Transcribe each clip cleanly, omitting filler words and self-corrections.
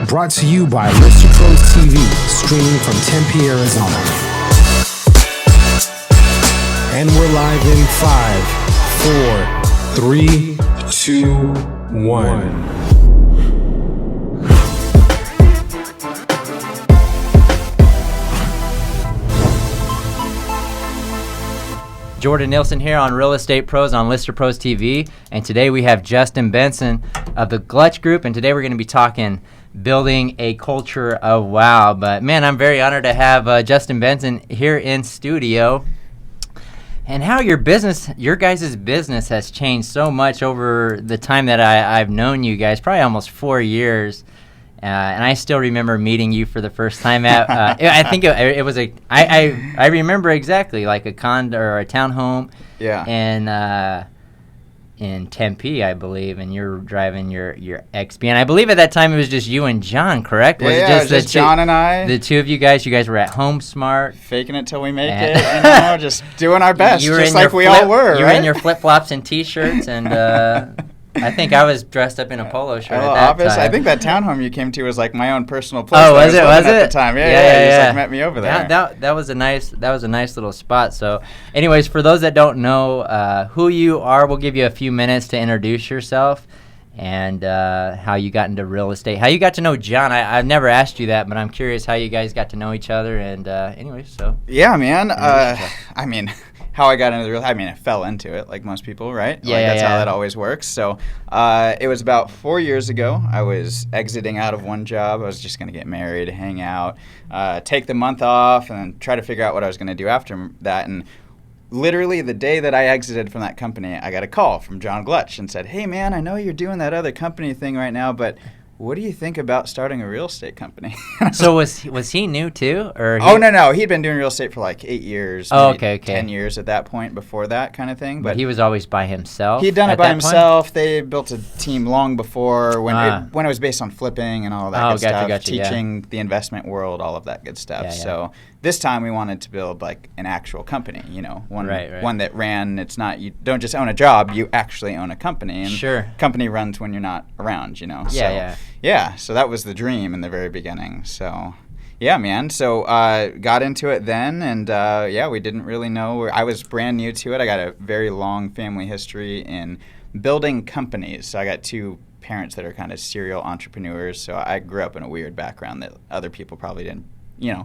Brought to you by Lister Pros TV, streaming from Tempe, Arizona. And we're live in 5, 4, 3, 2, 1. Jordan Nielsen here on Real Estate Pros on Lister Pros TV, and today we have Justin Benson of the Glutch Group, and today we're going to be talking building a culture of wow. But man, I'm very honored to have Justin Benson here in studio, and how your guys' business has changed so much over the time that I've known you guys, probably almost 4 years. And I still remember meeting you for the first time at, I think it was I remember exactly, like a condo or a townhome. Yeah. In Tempe, I believe, and you're driving your XB. And I believe at that time it was just you and John, correct? Was it just John and I. The two of you guys were at Home Smart. Faking it till we make it, just doing our best, just like we all were, You were in your flip-flops and T-shirts, and I think I was dressed up in a polo shirt at that time. I think that townhome you came to was like my own personal place. Oh, was it? At the time, yeah. You just like met me over there. That was a nice little spot. So, anyways, for those that don't know who you are, we'll give you a few minutes to introduce yourself and how you got into real estate, how you got to know John. I've never asked you that, but I'm curious how you guys got to know each other. And anyways, so yeah, man. I mean. How I got into I fell into it like most people, right? That's how that always works. So it was about 4 years ago. I was exiting out of one job. I was just going to get married, hang out, take the month off, and then try to figure out what I was going to do after that. And literally the day that I exited from that company, I got a call from John Glutch and said, "Hey, man, I know you're doing that other company thing right now, but what do you think about starting a real estate company?" So was he new too, or? No. He'd been doing real estate for like 8 years. Oh, okay. 10 years at that point. Before that kind of thing, but he was always by himself. He'd done it by himself. They built a team long before when it was based on flipping and all that good stuff, teaching the investment world, all of that good stuff. So this time we wanted to build like an actual company, one that ran. It's not, you don't just own a job, you actually own a company, and company runs when you're not around, so that was the dream in the very beginning. So yeah, man. So got into it then, and we didn't really know. I was brand new to it. I got a very long family history in building companies. So I got two parents that are kind of serial entrepreneurs. So I grew up in a weird background that other people probably didn't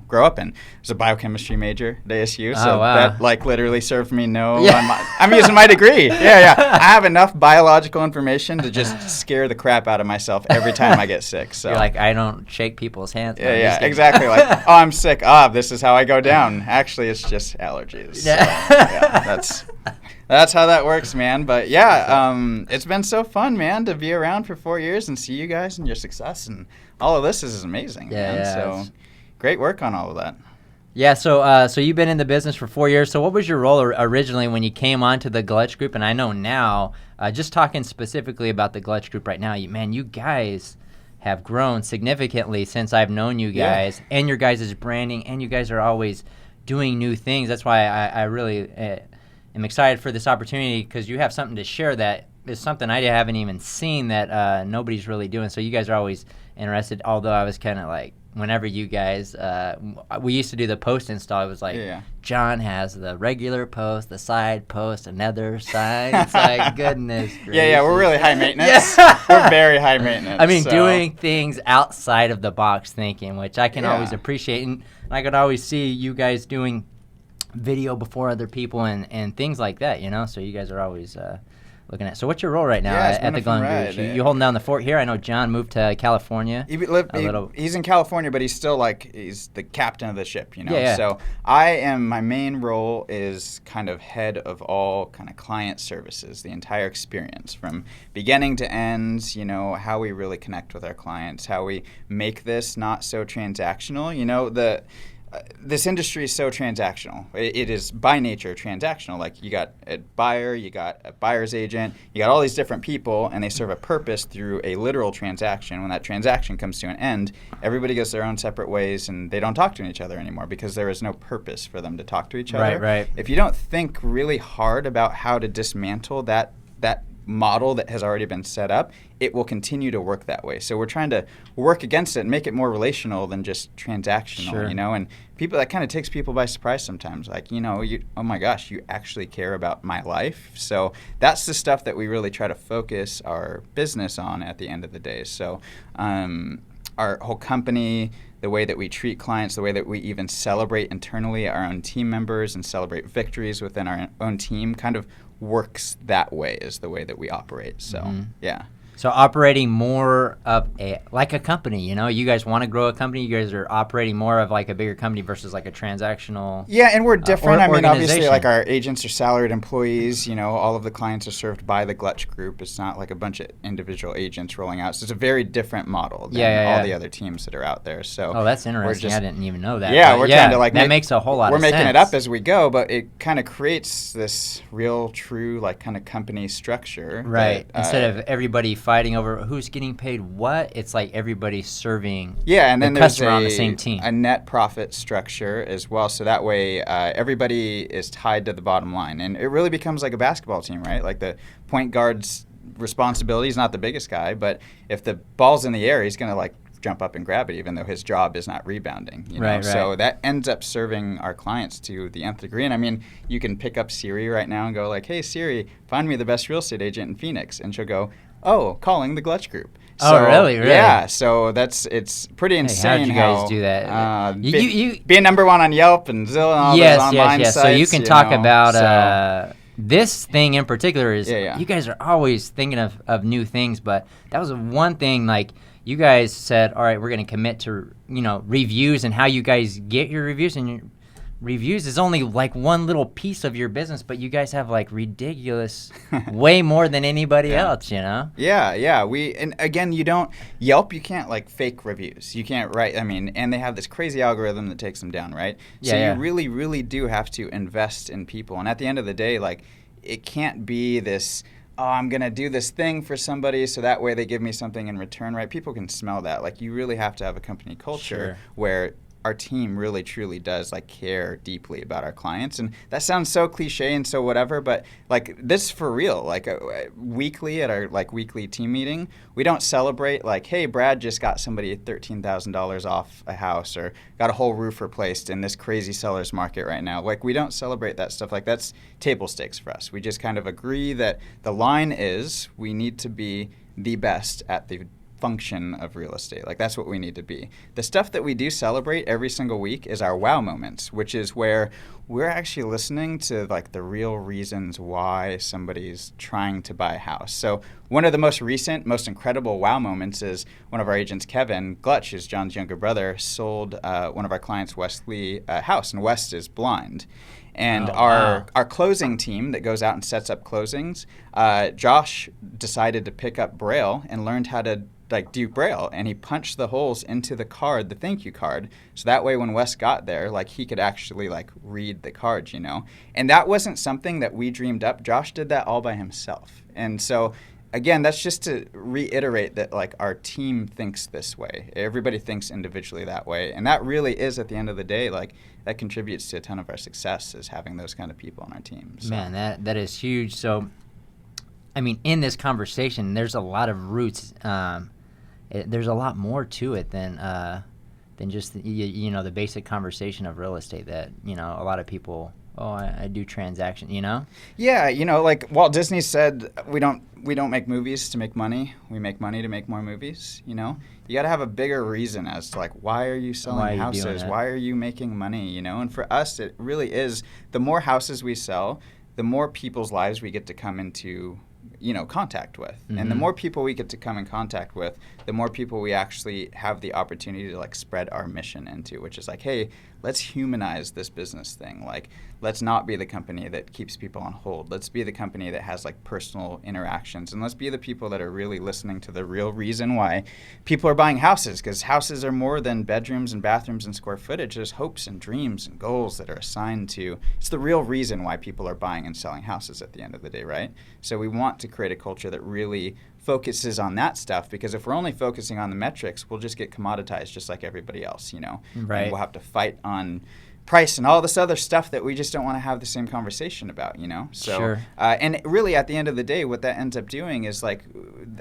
grow up in. I was a biochemistry major at ASU, so that like literally served me I'm using my degree. Yeah. I have enough biological information to just scare the crap out of myself every time I get sick. So you're like, I don't shake people's hands. Yeah, exactly. Like, oh, I'm sick. This is how I go down. Actually, it's just allergies. So, that's how that works, man. But it's been so fun, man, to be around for 4 years and see you guys and your success, and all of this is amazing, man. So great work on all of that. Yeah, so you've been in the business for 4 years. So what was your role originally when you came onto the Glutch Group? And I know now, just talking specifically about the Glutch Group right now, you guys have grown significantly since I've known you guys, and your guys' branding, and you guys are always doing new things. That's why I really am excited for this opportunity, because you have something to share that is something I haven't even seen that nobody's really doing. So you guys are always interested, although I was kind of like, whenever you guys, we used to do the post install, it was like, John has the regular post, the side post, another side. It's like, goodness gracious. Yeah, we're really high maintenance. We're very high maintenance. I mean, doing things outside of the box thinking, which I can always appreciate. And I could always see you guys doing video before other people and things like that, So you guys are always looking at. So what's your role right now at the Glutch Group? You holding down the fort here? I know John moved to California. He's in California, but he's still he's the captain of the ship, So my main role is kind of head of all kind of client services, the entire experience from beginning to end, how we really connect with our clients, how we make this not so transactional. This industry is so transactional. It is by nature transactional. Like, you got a buyer, you got a buyer's agent, you got all these different people, and they serve a purpose through a literal transaction. When that transaction comes to an end, everybody goes their own separate ways, and they don't talk to each other anymore because there is no purpose for them to talk to each other. Right. If you don't think really hard about how to dismantle that model that has already been set up, it will continue to work that way. So we're trying to work against it and make it more relational than just transactional, sure. And people, that kind of takes people by surprise sometimes. Like, oh my gosh, you actually care about my life. So that's the stuff that we really try to focus our business on at the end of the day. So our whole company, the way that we treat clients, the way that we even celebrate internally our own team members and celebrate victories within our own team kind of works that way, is the way that we operate. So, yeah. So operating more of like a company, you guys want to grow a company. You guys are operating more of like a bigger company versus like a transactional. Yeah, and we're different. I mean, obviously, like our agents are salaried employees. All of the clients are served by the Gletsch Group. It's not like a bunch of individual agents rolling out. So it's a very different model than all the other teams that are out there. So that's interesting. I didn't even know that. Yeah, we're trying to that makes a whole lot of sense. We're making it up as we go, but it kind of creates this real, true, like kind of company structure. Right. Instead of everybody fighting over who's getting paid what, it's like everybody's serving and then the customer on the same team. A net profit structure as well, so that way everybody is tied to the bottom line, and it really becomes like a basketball team, right? Like the point guard's responsibility is not the biggest guy, but if the ball's in the air, he's going to like jump up and grab it, even though his job is not rebounding. Right. So that ends up serving our clients to the nth degree. And I mean, you can pick up Siri right now and go like, "Hey Siri, find me the best real estate agent in Phoenix," and she'll go, "Oh, calling the Gletsch Group." So, really? Yeah, so it's pretty insane. How did you guys do that? Being number one on Yelp and Zillow and all those online sites. So you can talk about this thing in particular is you guys are always thinking of new things, but that was one thing, like, you guys said, all right, we're going to commit to, reviews and how you guys get your reviews. And your reviews is only like one little piece of your business, but you guys have like ridiculous, way more than anybody else, Yeah. And again, Yelp, you can't like fake reviews. You can't write, and they have this crazy algorithm that takes them down, right? So you really, really do have to invest in people. And at the end of the day, like, it can't be this, I'm going to do this thing for somebody so that way they give me something in return, right? People can smell that. Like, you really have to have a company culture where our team really truly does like care deeply about our clients. And that sounds so cliche and so whatever, but like this for real, like weekly at our like weekly team meeting, we don't celebrate like, hey, Brad just got somebody $13,000 off a house or got a whole roof replaced in this crazy seller's market right now. Like, we don't celebrate that stuff. Like, that's table stakes for us. We just kind of agree that the line is we need to be the best at the function of real estate. Like, that's what we need to be. The stuff that we do celebrate every single week is our wow moments, which is where we're actually listening to like the real reasons why somebody's trying to buy a house. So one of the most recent, most incredible wow moments is one of our agents, Kevin Gletsch, who's John's younger brother, sold one of our clients, Wesley, a house, and West is blind. And our closing team that goes out and sets up closings, Josh decided to pick up Braille and learned how to like do Braille, and he punched the holes into the card, the thank you card, so that way when Wes got there, like, he could actually like read the cards, And that wasn't something that we dreamed up. Josh did that all by himself. And so again, that's just to reiterate that like our team thinks this way. Everybody thinks individually that way, and that really is at the end of the day, like, that contributes to a ton of our success, is having those kind of people on our team. So. Man, that is huge. So I mean, in this conversation, there's a lot of roots. There's a lot more to it than just the basic conversation of real estate that a lot of people. Oh, I do transaction. Yeah, like Walt Disney said, we don't make movies to make money. We make money to make more movies. You got to have a bigger reason as to like, why are you selling houses? Why are you making money? And for us, it really is, the more houses we sell, the more people's lives we get to come into contact with. Mm-hmm. And the more people we get to come in contact with, the more people we actually have the opportunity to like spread our mission into, which is like, hey, let's humanize this business thing. Like, let's not be the company that keeps people on hold. Let's be the company that has like personal interactions, and let's be the people that are really listening to the real reason why people are buying houses, because houses are more than bedrooms and bathrooms and square footage. There's hopes and dreams and goals that are assigned to. It's the real reason why people are buying and selling houses at the end of the day, right? So we want to create a culture that really focuses on that stuff, because if we're only focusing on the metrics, we'll just get commoditized just like everybody else, Right. And we'll have to fight on price and all this other stuff that we just don't want to have the same conversation about, So, sure. And really at the end of the day, what that ends up doing is like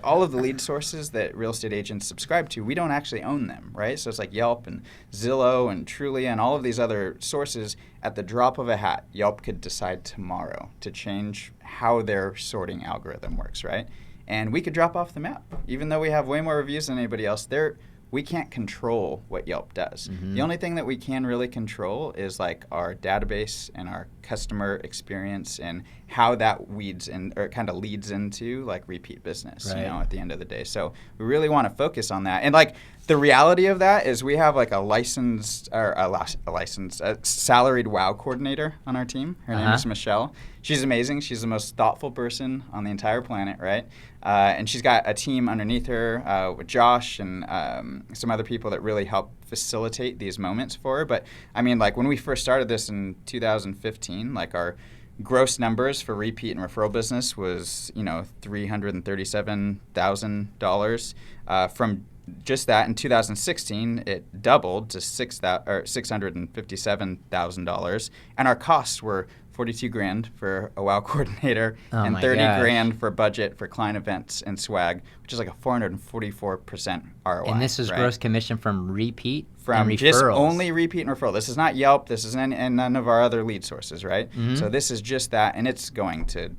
all of the lead sources that real estate agents subscribe to, we don't actually own them, right? So it's like Yelp and Zillow and Trulia and all of these other sources. At the drop of a hat, Yelp could decide tomorrow to change how their sorting algorithm works, right? And we could drop off the map. Even though we have way more reviews than anybody else, we can't control what Yelp does. Mm-hmm. The only thing that we can really control is like our database and our customer experience and how that weeds in or kind of leads into like repeat business, right. At the end of the day. So we really want to focus on that. And like the reality of that is we have like a salaried WOW coordinator on our team. Her name is Michelle. She's amazing. She's the most thoughtful person on the entire planet, right? And she's got a team underneath her with Josh and some other people that really help facilitate these moments for her. But I mean, like when we first started this in 2015, like our gross numbers for repeat and referral business was, $337,000 from just that. In 2016, it doubled to $657,000, and our costs were $42,000 for a WOW coordinator and $30,000 for budget for client events and swag, which is like a 444% ROI. And this is gross commission from repeat from and just referrals. Only repeat and referral. This is not Yelp. This is none of our other lead sources, right? Mm-hmm. So this is just that, and it's going to.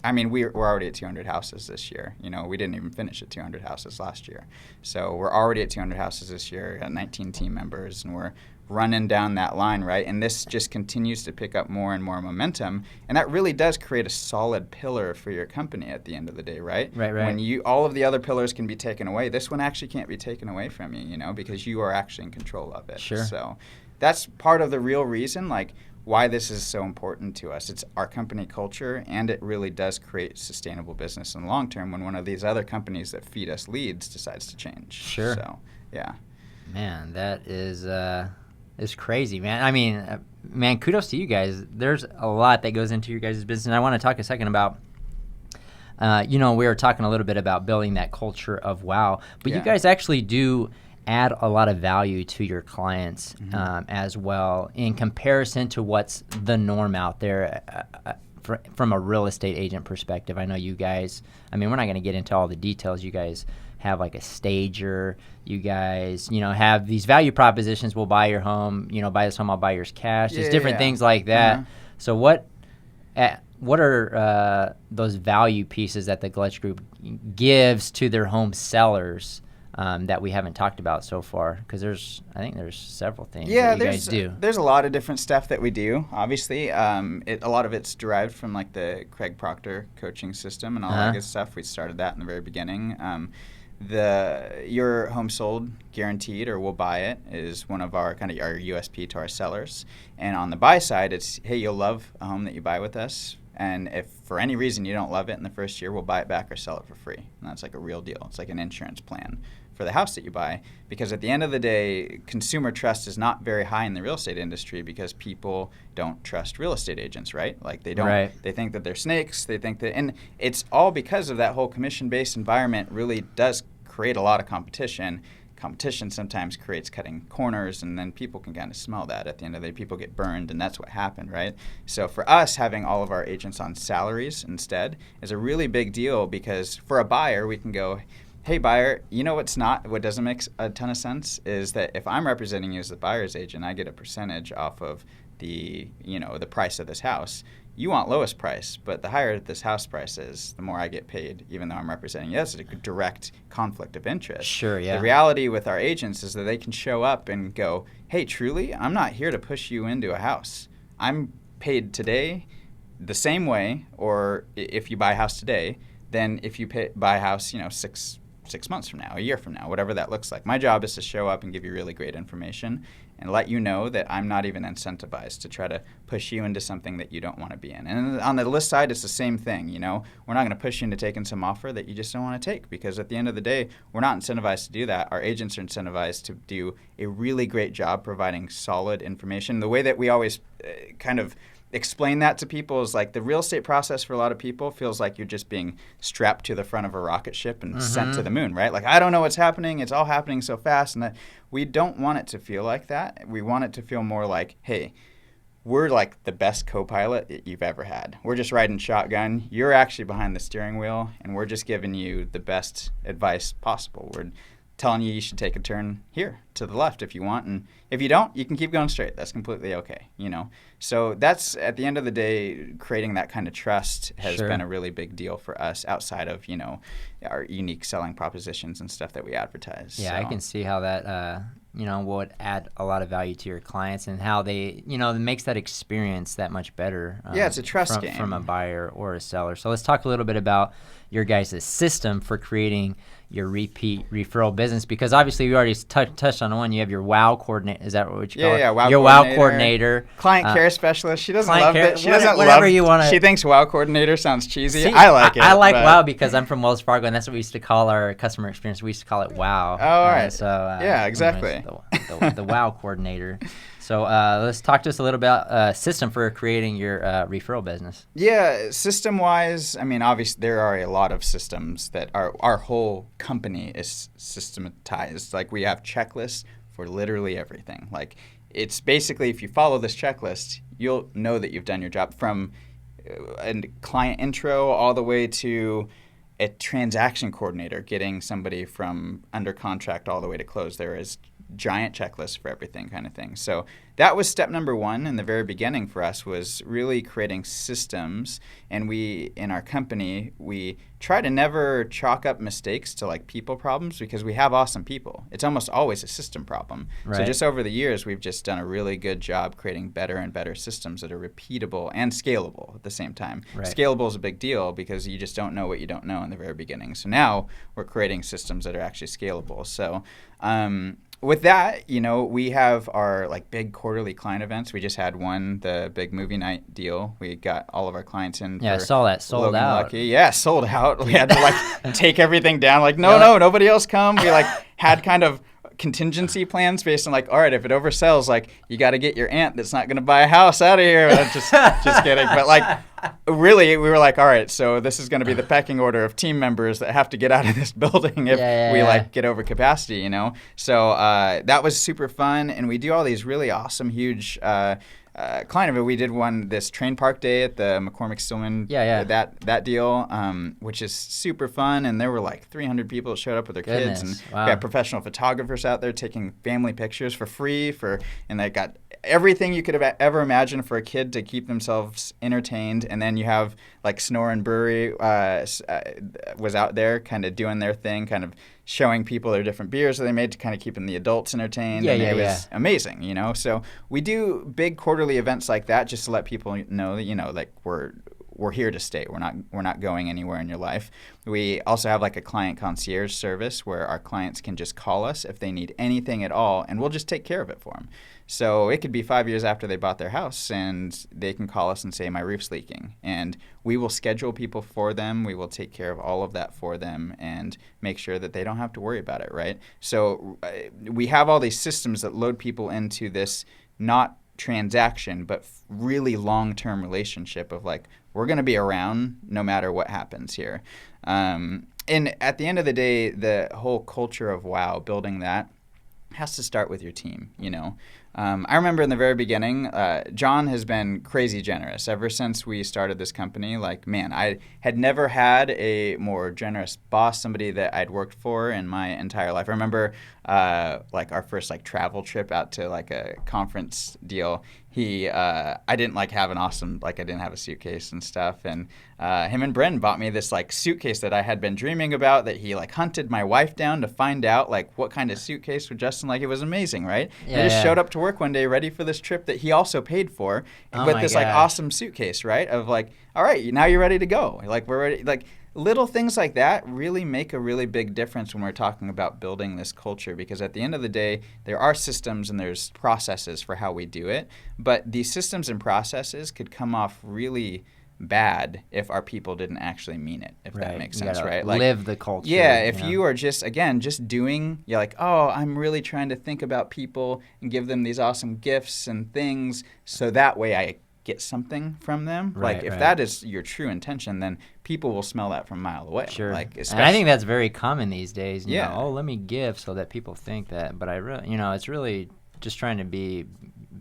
I mean, we're already at 200 houses this year. We didn't even finish at 200 houses last year. So we're already at 200 houses this year, got 19 team members, and we're running down that line, right? And this just continues to pick up more and more momentum, and that really does create a solid pillar for your company at the end of the day, right? Right. When all of the other pillars can be taken away, this one actually can't be taken away from you, because you are actually in control of it. Sure. So that's part of the real reason, like, why this is so important to us. It's our company culture, and it really does create sustainable business in the long term when one of these other companies that feed us leads decides to change. Sure. So, yeah. Man, that is crazy, man. I mean, man, kudos to you guys. There's a lot that goes into your guys' business, and I want to talk a second about, we were talking a little bit about building that culture of WOW, but you guys actually do add a lot of value to your clients as well in comparison to what's the norm out there from a real estate agent perspective. I know you guys, we're not going to get into all the details. You guys have like a stager. You guys, have these value propositions. We'll buy your home, buy this home, I'll buy yours cash. Just different things like that. Mm-hmm. So what are those value pieces that the Gletsch Group gives to their home sellers that we haven't talked about so far? Because I think there's several things that you guys do. There's a lot of different stuff that we do, obviously. A lot of it's derived from like the Craig Proctor coaching system and all that good stuff. We started that in the very beginning. Your home sold guaranteed, or we'll buy it, is one of our kind of our USP to our sellers. And on the buy side, it's, hey, you'll love a home that you buy with us. And if for any reason you don't love it in the first year, we'll buy it back or sell it for free. And that's like a real deal. It's like an insurance plan for the house that you buy. Because at the end of the day, consumer trust is not very high in the real estate industry because people don't trust real estate agents, right? Like they don't. Right. They think that they're snakes. They think that, and it's all because of that whole commission-based environment really does create a lot of competition. Competition sometimes creates cutting corners, and then people can kind of smell that. At the end of the day, people get burned, and that's what happened, right? So for us, having all of our agents on salaries instead is a really big deal, because for a buyer, we can go, hey, buyer, what doesn't make a ton of sense is that if I'm representing you as the buyer's agent, I get a percentage off of the price of this house. You want lowest price, but the higher this house price is, the more I get paid, even though I'm representing you. That's a direct conflict of interest. Sure, yeah. The reality with our agents is that they can show up and go, hey, truly, I'm not here to push you into a house. I'm paid today the same way, or if you buy a house today, than if you buy a house, 6 months from now, a year from now, whatever that looks like. My job is to show up and give you really great information and let you know that I'm not even incentivized to try to push you into something that you don't want to be in. And on the list side, it's the same thing. We're not going to push you into taking some offer that you just don't want to take, because at the end of the day, we're not incentivized to do that. Our agents are incentivized to do a really great job providing solid information. The way that we always kind of explain that to people is like the real estate process for a lot of people feels like you're just being strapped to the front of a rocket ship and sent to the moon, right? Like, I don't know what's happening. It's all happening so fast. And that we don't want it to feel like that. We want it to feel more like, hey, we're like the best co-pilot you've ever had. We're just riding shotgun. You're actually behind the steering wheel, and we're just giving you the best advice possible. We're telling you should take a turn here to the left if you want, and if you don't, you can keep going straight. That's completely okay, So that's, at the end of the day, creating that kind of trust has been a really big deal for us outside of, our unique selling propositions and stuff that we advertise. Yeah, so I can see how that, would add a lot of value to your clients and how they, it makes that experience that much better. Yeah, it's a trust game. From a buyer or a seller. So let's talk a little bit about your guys' system for creating your repeat referral business, because obviously we already touched on one. You have your WOW coordinator. Is that what you call it? Yeah, WOW your coordinator. WOW coordinator. Client care specialist. She doesn't love it. She doesn't whatever love you want. She thinks WOW coordinator sounds cheesy. I like it. I like WOW because I'm from Wells Fargo, and that's what we used to call our customer experience. We used to call it WOW. Oh, all right. Yeah, exactly. Anyways, the WOW coordinator. So let's talk to us a little about system for creating your referral business. Yeah, system-wise, I mean, obviously there are a lot of systems that our whole company is systematized. Like, we have checklists for literally everything. Like, it's basically, if you follow this checklist, you'll know that you've done your job, from a client intro all the way to a transaction coordinator, getting somebody from under contract all the way to close. There is giant checklist for everything, kind of thing. So that was step number one in the very beginning for us, was really creating systems. And we, in our company, we try to never chalk up mistakes to like people problems, because we have awesome people. It's almost always a system problem. Right. So just over the years, we've just done a really good job creating better and better systems that are repeatable and scalable at the same time. Right. Scalable is a big deal because you just don't know what you don't know in the very beginning. So now we're creating systems that are actually scalable. So with that, we have our like big quarterly client events. We just had one, the big movie night deal. We got all of our clients in. Yeah, I saw that. Sold out. Lucky. Yeah, sold out. We had to like take everything down. Like, no, nobody else come. We like had kind of contingency plans based on like, all right, if it oversells, like, you got to get your aunt that's not going to buy a house out of here. Just kidding. But like, really, we were like, all right, so this is going to be the pecking order of team members that have to get out of this building if we like get over capacity, So that was super fun, and we do all these really awesome, huge client event. We did this train park day at the McCormick Stillman. That deal, which is super fun, and there were like 300 people that showed up with their kids, and we got professional photographers out there taking family pictures for free and they got everything you could have ever imagined for a kid to keep themselves entertained. And then you have like Snore and Brewery was out there kind of doing their thing, kind of showing people their different beers that they made to kind of keeping the adults entertained. It was amazing, So we do big quarterly events like that just to let people know that, like, we're here to stay. We're not going anywhere in your life. We also have like a client concierge service where our clients can just call us if they need anything at all, and we'll just take care of it for them. So it could be 5 years after they bought their house, and they can call us and say, my roof's leaking. And we will schedule people for them. We will take care of all of that for them and make sure that they don't have to worry about it, right? So we have all these systems that load people into this not transaction, but really long-term relationship of like, we're going to be around no matter what happens here. And at the end of the day, the whole culture of WOW, building that, has to start with your team, I remember in the very beginning, John has been crazy generous ever since we started this company. Like, man, I had never had a more generous boss, somebody that I'd worked for in my entire life. I remember like our first like travel trip out to like a conference deal. I didn't like have I didn't have a suitcase and stuff. And him and Bren bought me this like suitcase that I had been dreaming about, that he like hunted my wife down to find out like what kind of suitcase would Justin like. It was amazing, right? He just showed up to work one day ready for this trip that he also paid for with this like awesome suitcase, right? Of like, all right, now you're ready to go. Like, we're ready. Like, little things like that really make a really big difference when we're talking about building this culture, because at the end of the day, there are systems and there's processes for how we do it, but these systems and processes could come off really bad if our people didn't actually mean it, if that makes sense, right? Like, live the culture. Yeah, if you are just doing, you're like, oh, I'm really trying to think about people and give them these awesome gifts and things, so that way I get something from them. Like if that is your true intention, then people will smell that from a mile away. Sure. Like, and I think that's very common these days. You Yeah. know, let me give so that people think that. But I really, it's really just trying to be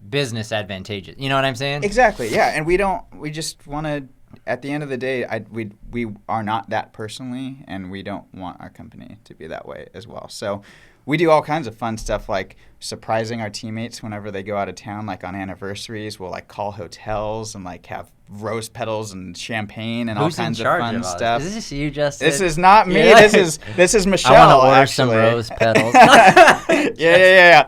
business advantageous. You know what I'm saying? Exactly. Yeah. And we just want to, at the end of the day, we are not that personally, and we don't want our company to be that way as well. So we do all kinds of fun stuff, like surprising our teammates whenever they go out of town, like on anniversaries. We'll like call hotels and like have rose petals and champagne and all kinds of fun stuff. Is this you, Justin? This is not me. Yeah. This is Michelle. I want to order some rose petals. Yeah.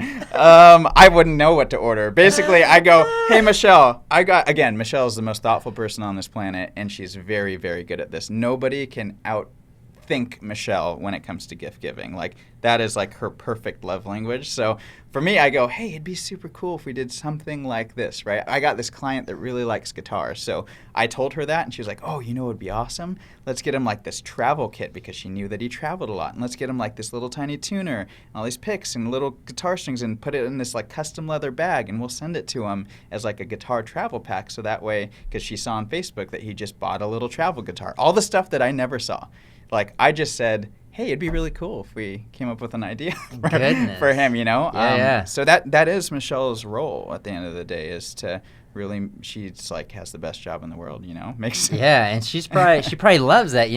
I wouldn't know what to order. Basically, I go, hey, Michelle. Michelle is the most thoughtful person on this planet, and she's very, very good at this. Nobody can outthink Michelle when it comes to gift giving. Like, that is like her perfect love language. So for me, I go, hey, it'd be super cool if we did something like this, right? I got this client that really likes guitars. So I told her that, and she was like, oh, it would be awesome. Let's get him like this travel kit, because she knew that he traveled a lot. And let's get him like this little tiny tuner and all these picks and little guitar strings, and put it in this like custom leather bag, and we'll send it to him as like a guitar travel pack. So that way, because she saw on Facebook that he just bought a little travel guitar. All the stuff that I never saw. Like, I just said, hey, it'd be really cool if we came up with an idea for him, Yeah. So that is Michelle's role at the end of the day, is to really, she's like has the best job in the world, makes sense. Yeah, and she probably loves that,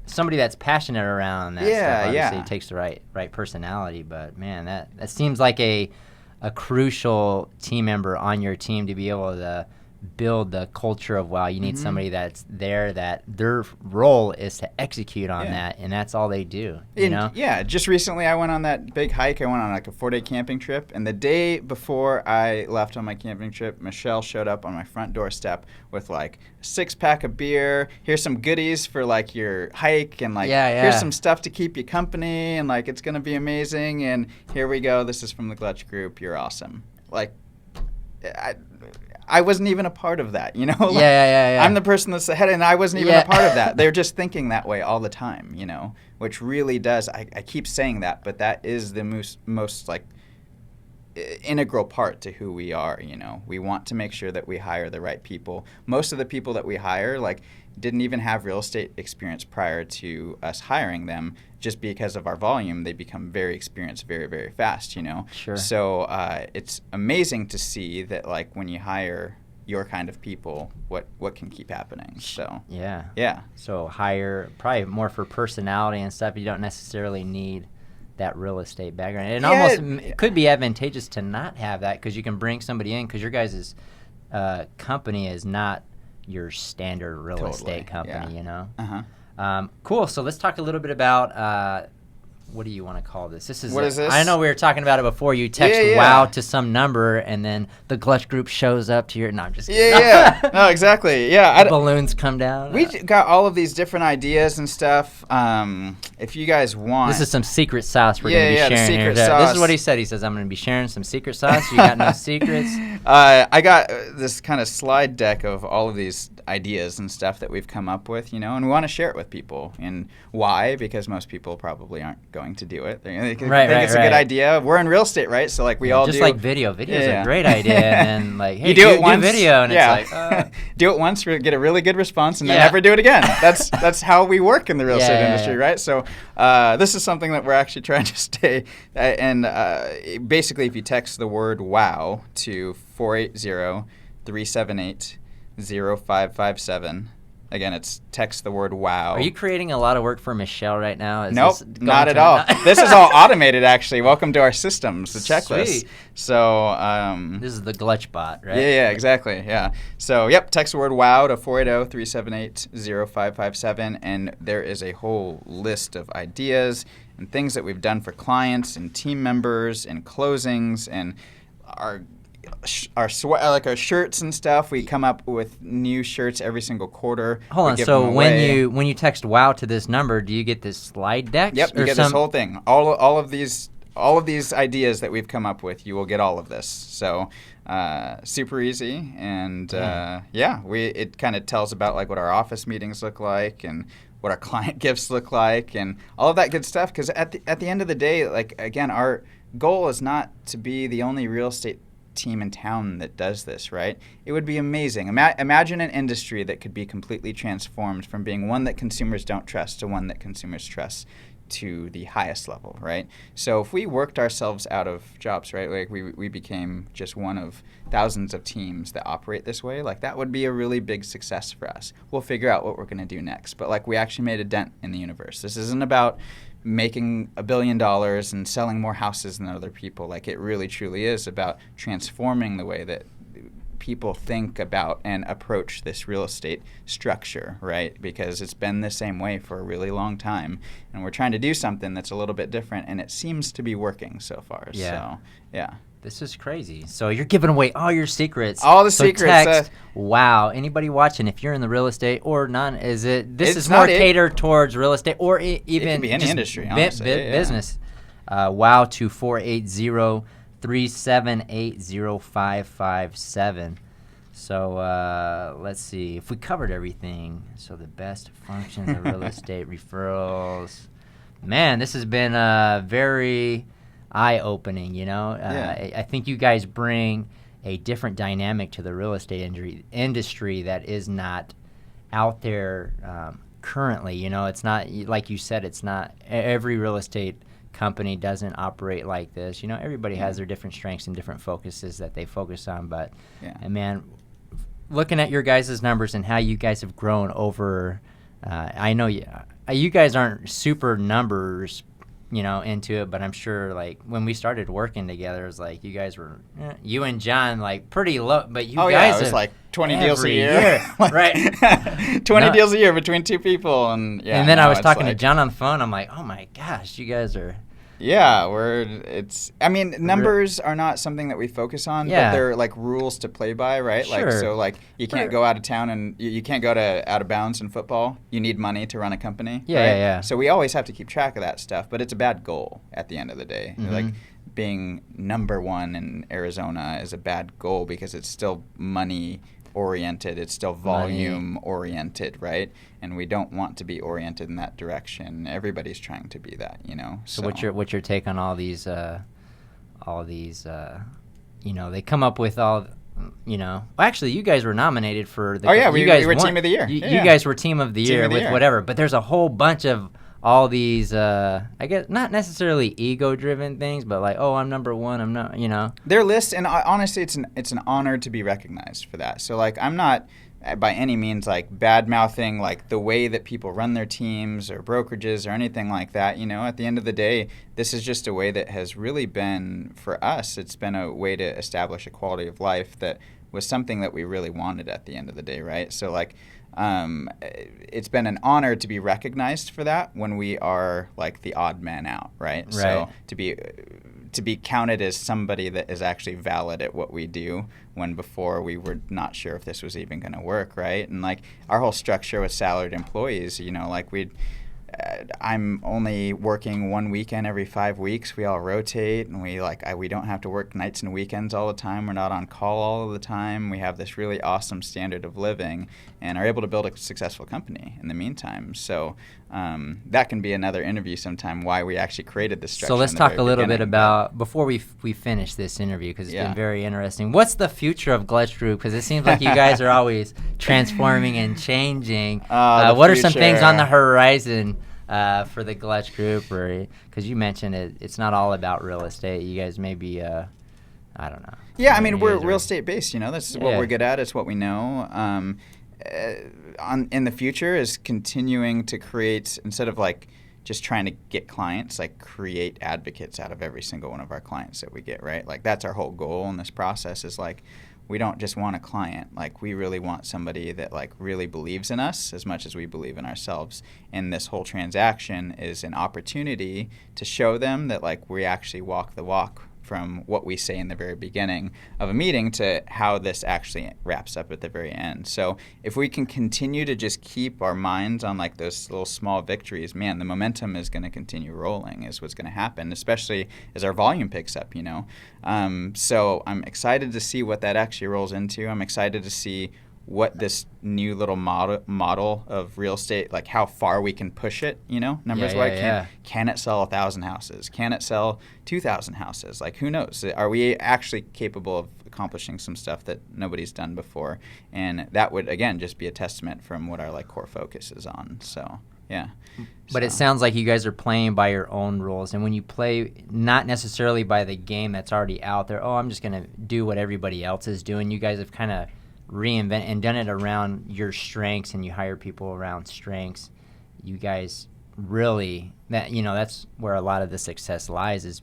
somebody that's passionate around that stuff. Obviously, it takes the right personality, but man, that seems like a crucial team member on your team to be able to build the culture of WOW. You need somebody that's there, that their role is to execute on that, and that's all they do. Yeah, just recently I went on that big hike. I went on like a 4-day camping trip, and the day before I left on my camping trip, Michelle showed up on my front doorstep with like a 6-pack of beer. Here's some goodies for like your hike, and like here's some stuff to keep you company, and like it's gonna be amazing. And here we go. This is from the Gletch Group. You're awesome. Like, I wasn't even a part of that, Yeah. I'm the person that's the head, and I wasn't even a part of that. They're just thinking that way all the time, which really does. I keep saying that, but that is the most like integral part to who we are. We want to make sure that we hire the right people. Most of the people that we hire, like, didn't even have real estate experience prior to us hiring them. Just because of our volume, they become very experienced very, very fast, Sure. So it's amazing to see that, like, when you hire your kind of people, what can keep happening. So yeah. So hire probably more for personality and stuff. You don't necessarily need that real estate background. It almost could be advantageous to not have that, because you can bring somebody in, because your guys' company is not your standard real estate company, Cool. So let's talk a little bit about what do you want to call this? What is this? I know we were talking about it before. You text WOW to some number, and then the Gletch Group shows up to your. No, I'm just kidding. Yeah. No, exactly. Yeah. The balloons come down. We got all of these different ideas and stuff. If you guys want, this is some secret sauce we're going to be sharing here. Sauce. This is what he said. He says, "I'm going to be sharing some secret sauce. You got no secrets." I got this kind of slide deck of all of these ideas and stuff that we've come up with, and we want to share it with people. And why? Because most people probably aren't going to do it. They think it's a good idea. We're in real estate, right? So like we all just do. Like video. Video is a great idea. And then like, hey, you do it once, video, and it's like, do it once, get a really good response, and then never do it again. That's how we work in the real estate industry, right? So this is something that we're actually trying to stay. Basically, if you text the word WOW to 480-378-0557. Again, it's text the word WOW. Are you creating a lot of work for Michelle right now? Nope, not at all. This is all automated, actually. Welcome to our systems, the checklist. Sweet. So this is the Gletch bot, right? Yeah, exactly. Yeah. So, text the word WOW to 480-378-0557, and there is a whole list of ideas and things that we've done for clients and team members and closings and our shirts and stuff. We come up with new shirts every single quarter. Hold on. So when you text WOW to this number, do you get this slide deck? Yep, you get this whole thing. All of these ideas that we've come up with, you will get all of this. So super easy, and it kind of tells about like what our office meetings look like and what our client gifts look like and all of that good stuff. Because at the end of the day, like, again, our goal is not to be the only real estate team in town that does this, right? It would be amazing. Imagine an industry that could be completely transformed from being one that consumers don't trust to one that consumers trust to the highest level, right? So if we worked ourselves out of jobs, right, like we became just one of thousands of teams that operate this way, like that would be a really big success for us. We'll figure out what we're going to do next. But like we actually made a dent in the universe. This isn't about making $1 billion and selling more houses than other people. Like it really truly is about transforming the way that people think about and approach this real estate structure, right? Because it's been the same way for a really long time, and we're trying to do something that's a little bit different, and it seems to be working so far. Yeah. So, yeah. This is crazy. So you're giving away all your secrets. All the secrets. Text, wow. Anybody watching, if you're in the real estate or none, this is more catered towards real estate or even it can be any industry, honestly. Business. Wow to 480-378-0557. So let's see if we covered everything. So the best functions of real estate referrals. Man, this has been very eye-opening, you know. I think you guys bring a different dynamic to the real estate industry that is not out there currently. You know, it's not, like you said, it's not every real estate company doesn't operate like this. You know, everybody has their different strengths and different focuses that they focus on. But, and man, looking at your guys' numbers and how you guys have grown over, I know you guys aren't super numbers, you know, into it, but I'm sure like when we started working together, it was like you guys were, you and John, like pretty low, but you guys it was like 20 deals a year. Right. 20 deals a year between two people. And then I was talking to John on the phone. I'm like, oh my gosh, you guys are. Yeah, numbers are not something that we focus on, but they're like rules to play by, right? Sure. Like, so like you can't go out of town and you can't go out of bounds in football. You need money to run a company. Yeah. So we always have to keep track of that stuff, but it's a bad goal at the end of the day. Mm-hmm. Like being number one in Arizona is a bad goal because it's still money oriented, it's still volume oriented, right? And we don't want to be oriented in that direction. Everybody's trying to be that, you know. So what's your take on all these you know, they come up with all, you know, well, actually you guys were nominated for the we were team of the year. You guys were team of the year with whatever, but there's a whole bunch of all these, I guess, not necessarily ego-driven things, but like, oh, I'm number one, I'm not, you know. Their list, and honestly, it's an honor to be recognized for that. So, like, I'm not by any means, like, bad-mouthing, like, the way that people run their teams or brokerages or anything like that. You know, at the end of the day, this is just a way that has really been, for us, it's been a way to establish a quality of life that was something that we really wanted at the end of the day, right? So, like, it's been an honor to be recognized for that when we are like the odd man out, right? So to be counted as somebody that is actually valid at what we do when before we were not sure if this was even going to work, right? And like our whole structure with salaried employees, you know, like I'm only working one weekend every 5 weeks. We all rotate, and we don't have to work nights and weekends all the time. We're not on call all of the time. We have this really awesome standard of living and are able to build a successful company in the meantime. So that can be another interview sometime why we actually created this structure. So let's talk a little bit about, before we finish this interview, because it's been very interesting. What's the future of Gletsch Group? Because it seems like you guys are always transforming and changing. What are some things on the horizon for the Gletsch Group? Because you mentioned it's not all about real estate. You guys maybe, I don't know. Yeah, I mean, we're real estate based, you know. That's what we're good at. It's what we know. In the future is continuing to create, instead of like just trying to get clients, like create advocates out of every single one of our clients that we get, right? Like that's our whole goal in this process is like, we don't just want a client. Like we really want somebody that like really believes in us as much as we believe in ourselves. And this whole transaction is an opportunity to show them that like we actually walk the walk from what we say in the very beginning of a meeting to how this actually wraps up at the very end. So if we can continue to just keep our minds on like those little small victories, man, the momentum is going to continue rolling is what's going to happen, especially as our volume picks up, you know. So I'm excited to see what that actually rolls into. I'm excited to see what this new little model of real estate, like how far we can push it, numbers-wise. Can it sell 1,000 houses? Can it sell 2,000 houses? Like, who knows? Are we actually capable of accomplishing some stuff that nobody's done before? And that would, again, just be a testament from what our like core focus is on. So, yeah. But it sounds like you guys are playing by your own rules. And when you play not necessarily by the game that's already out there, I'm just going to do what everybody else is doing, you guys have kind of reinvented and done it around your strengths, and you hire people around strengths. You guys really, that's where a lot of the success lies, is,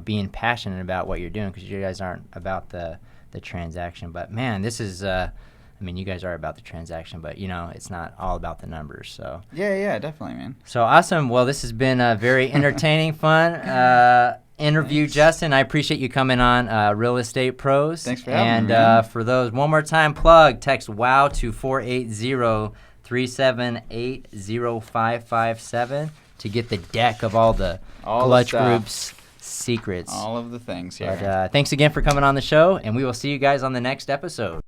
being passionate about what you're doing, because you guys aren't about the transaction. But, man, this is you guys are about the transaction, but, it's not all about the numbers. So Yeah, definitely, man. So awesome. Well, this has been a very entertaining, fun interview, Thanks. Justin. I appreciate you coming on Real Estate Pros. Thanks for having me. And for those, one more time, text WOW to 480-378-0557 to get the deck of all the Clutch Group's secrets. All of the things here. But thanks again for coming on the show, and we will see you guys on the next episode.